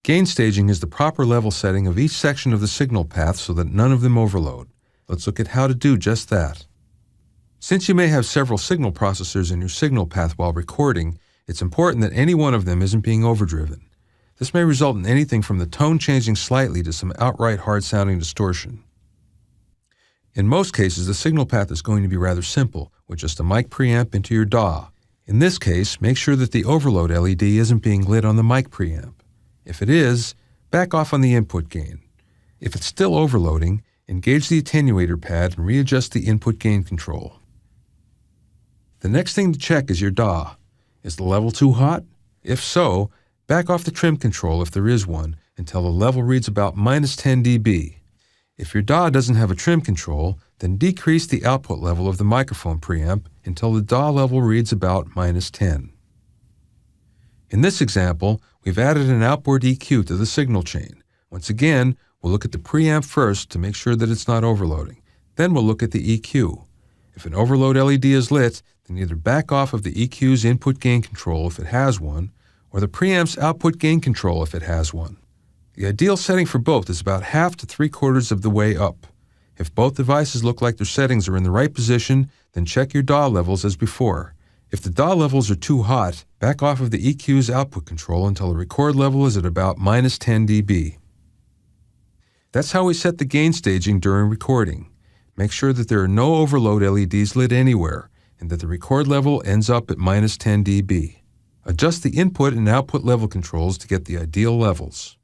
Gain staging is the proper level setting of each section of the signal path so that none of them overload. Let's look at how to do just that. Since you may have several signal processors in your signal path while recording, it's important that any one of them isn't being overdriven. This may result in anything from the tone changing slightly to some outright hard-sounding distortion. In most cases, the signal path is going to be rather simple, with just a mic preamp into your DAW. In this case, make sure that the overload LED isn't being lit on the mic preamp. If it is, back off on the input gain. If it's still overloading, engage the attenuator pad and readjust the input gain control. The next thing to check is your DAW. Is the level too hot? If so, back off the trim control if there is one until the level reads about -10 dB. If your DAW doesn't have a trim control, then decrease the output level of the microphone preamp until the DAW level reads about -10. In this example, we've added an outboard EQ to the signal chain. Once again, we'll look at the preamp first to make sure that it's not overloading. Then we'll look at the EQ. If an overload LED is lit, then either back off of the EQ's input gain control if it has one, or the preamp's output gain control if it has one. The ideal setting for both is about half to 3/4 of the way up. If both devices look like their settings are in the right position, then check your DAW levels as before. If the DAW levels are too hot, back off of the EQ's output control until the record level is at about -10 dB. That's how we set the gain staging during recording. Make sure that there are no overload LEDs lit anywhere, and that the record level ends up at -10 dB. Adjust the input and output level controls to get the ideal levels.